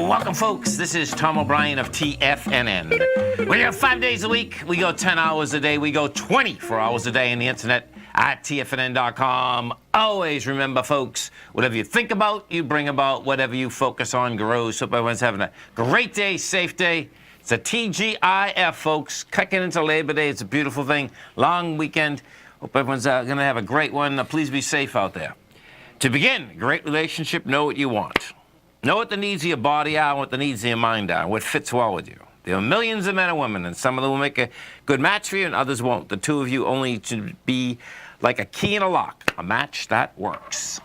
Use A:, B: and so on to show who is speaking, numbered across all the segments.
A: Welcome, folks. This is Tom O'Brien of TFNN. We go 5 days a week. We go 10 hours a day. We go 24 hours a day on the internet at TFNN.com. Always remember, folks, whatever you think about, you bring about. Whatever you focus on grows. Hope everyone's having a great day, safe day. It's a TGIF, folks. Kicking into Labor Day. It's a beautiful thing. Long weekend. Hope everyone's going to have a great one. Please be safe out there. To begin, great relationship, know what you want. Know what the needs of your body are and what the needs of your mind are, what fits well with you. There are millions of men and women, and some of them will make a good match for you and others won't. The two of you only to be like a key in a lock, a match that works.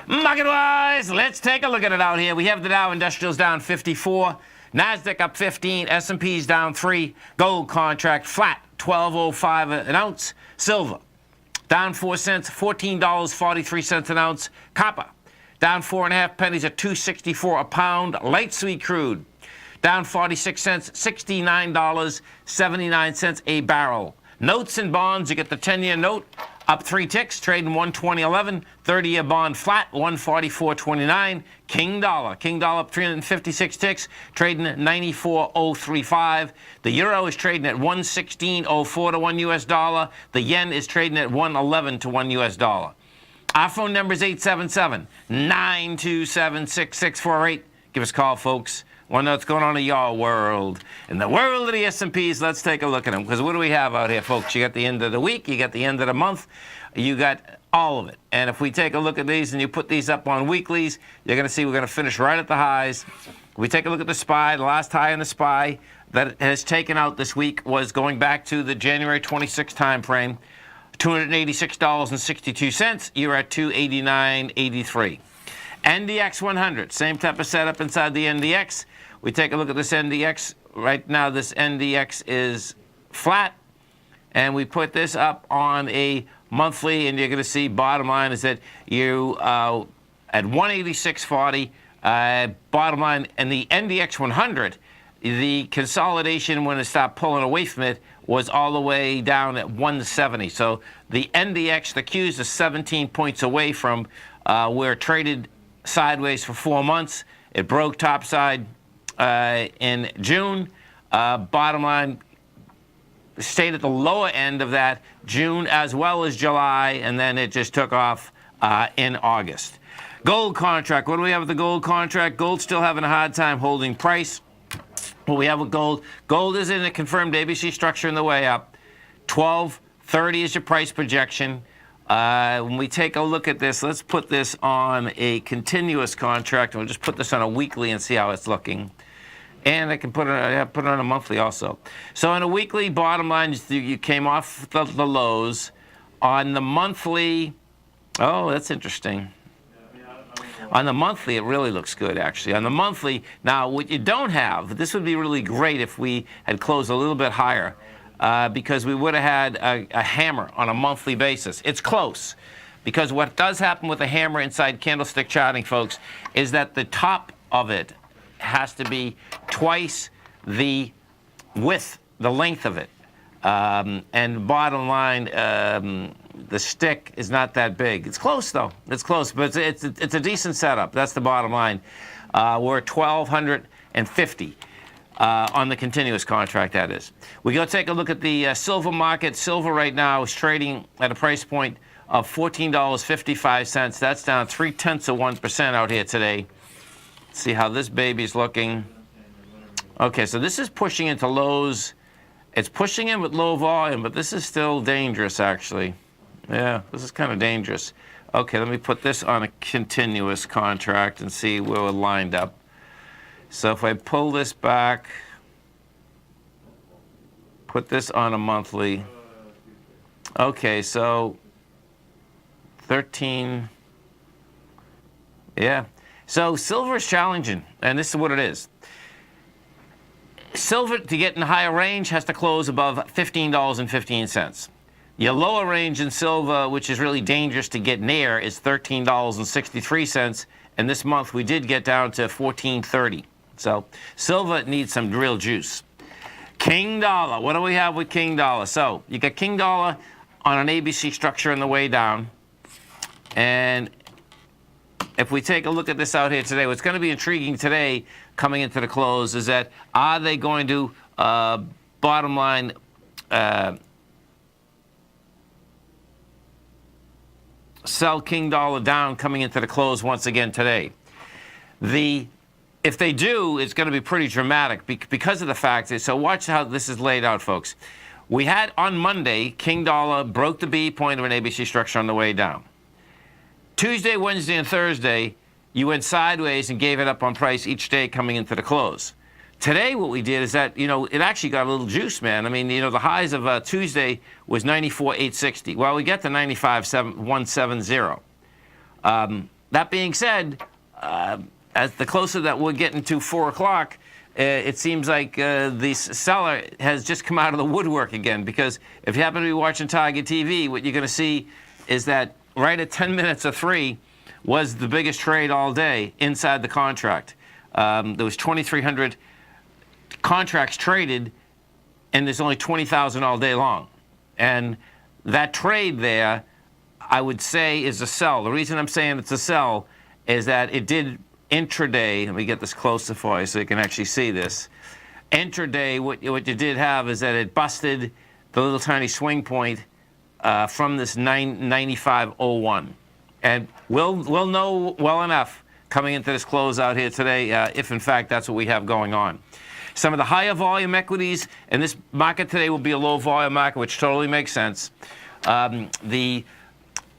A: Market-wise, let's take a look at it out here. We have the Dow Industrials down 54, NASDAQ up 15, S&P's down 3, gold contract flat, 12.05 an ounce, silver down 4 cents, $14.43 an ounce, copper down 4.5 pennies at $2.64 a pound. Light sweet crude down 46 cents, $69.79 a barrel. Notes and bonds, you get the 10-year note up 3 ticks, trading 120.11. 30-year bond flat, 144.29. King dollar up 356 ticks, trading at 94.035. The euro is trading at 116.04 to 1 US dollar. The yen is trading at 111 to 1 US dollar. Our phone number is 877-927-6648. Give us a call, folks. Want to know what's going on in your world. In the world of the S&Ps, let's take a look at them. Because what do we have out here, folks? You got the end of the week. You got the end of the month. You got all of it. And if we take a look at these and you put these up on weeklies, you're going to see we're going to finish right at the highs. We take a look at the SPY. The last high in the SPY that it has taken out this week was going back to the January 26th time frame. $286.62. You're at $289.83. NDX 100, same type of setup inside the NDX. We take a look at this NDX. Right now, this NDX is flat, and we put this up on a monthly, and you're going to see bottom line is that you at 186.40. Bottom line, and the NDX 100, the consolidation when it stopped pulling away from it was all the way down at 170. So the NDX, the Qs, is 17 points away from where it traded sideways for 4 months. It broke topside in June. Bottom line, stayed at the lower end of that June as well as July, and then it just took off in August. Gold contract. What do we have with the gold contract? Gold's still having a hard time holding price. What we have with gold, gold is in a confirmed ABC structure in the way up. 1230 is your price projection. When we take a look at this, let's put this on a continuous contract. We'll just put this on a weekly and see how it's looking. And I can put it on a monthly also. So on a weekly, bottom line, you came off the lows. On the monthly, oh, that's interesting. On the monthly, it really looks good, actually. On the monthly, now, what you don't have, this would be really great if we had closed a little bit higher, because we would have had a hammer on a monthly basis. It's close, because what does happen with a hammer inside candlestick charting, folks, is that the top of it has to be twice the width, the length of it. And bottom line, the stick is not that big. It's close, though. It's close, but it's a decent setup. That's the bottom line. We're at 1,250 on the continuous contract, that is. We go take a look at the silver market. Silver right now is trading at a price point of $14.55. That's down 0.3% out here today. Let's see how this baby's looking. Okay, so this is pushing into lows. It's pushing in with low volume, but this is still dangerous, actually. Yeah, this is kind of dangerous. Okay, let me put this on a continuous contract and see where we're lined up. So if I pull this back, put this on a monthly. Okay, so 13. Yeah. So silver is challenging, and this is what it is. Silver, to get in the higher range, has to close above $15.15. Your lower range in silver, which is really dangerous to get near, is $13.63. And this month, we did get down to $14.30. So silver needs some real juice. King dollar. What do we have with king dollar? So you got king dollar on an ABC structure on the way down. And if we take a look at this out here today, what's going to be intriguing today coming into the close is that are they going to, bottom line, sell King Dollar down coming into the close once again today? If they do, it's going to be pretty dramatic because of the fact that, so watch how this is laid out, folks. We had on Monday, King Dollar broke the B point of an ABC structure on the way down. Tuesday, Wednesday, and Thursday, you went sideways and gave it up on price each day coming into the close. Today, what we did is that, it actually got a little juice, man. I mean, the highs of Tuesday was 94,860. Well, we get to 95,170. That being said, as the closer that we're getting to 4 o'clock, it seems like the seller has just come out of the woodwork again, because if you happen to be watching Tiger TV, what you're going to see is that right at 10 minutes of 3 was the biggest trade all day inside the contract. There was 2,300 contracts traded, and there's only 20,000 all day long. And that trade there, I would say, is a sell. The reason I'm saying it's a sell is that it did intraday. Let me get this closer for you so you can actually see this. Intraday, what you did have is that it busted the little tiny swing point from this 95.01. And we'll know well enough coming into this close out here today if, in fact, that's what we have going on. Some of the higher volume equities in this market today will be a low volume market, which totally makes sense. The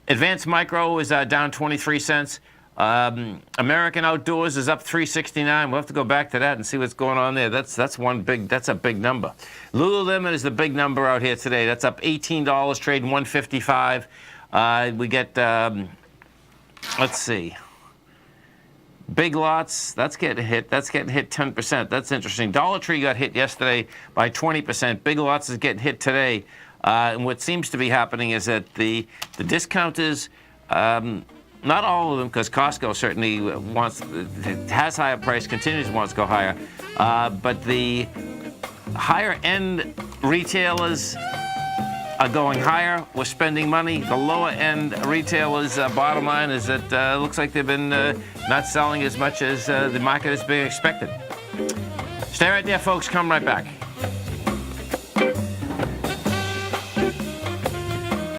A: advanced micro is down 23 cents. American Outdoors is up 369. We'll have to go back to that and see what's going on there. That's a big number. Lululemon is the big number out here today. That's up $18, trading 155. We get let's see. Big Lots, that's getting hit 10%. That's interesting. Dollar Tree got hit yesterday by 20%. Big Lots is getting hit today. And what seems to be happening is that the discounters, not all of them, because Costco certainly has higher price, continues wants to go higher. But the higher end retailers are going higher. We're spending money. The lower end retailers, bottom line is that it looks like they've been not selling as much as the market is being expected. Stay right there, folks. Come right back.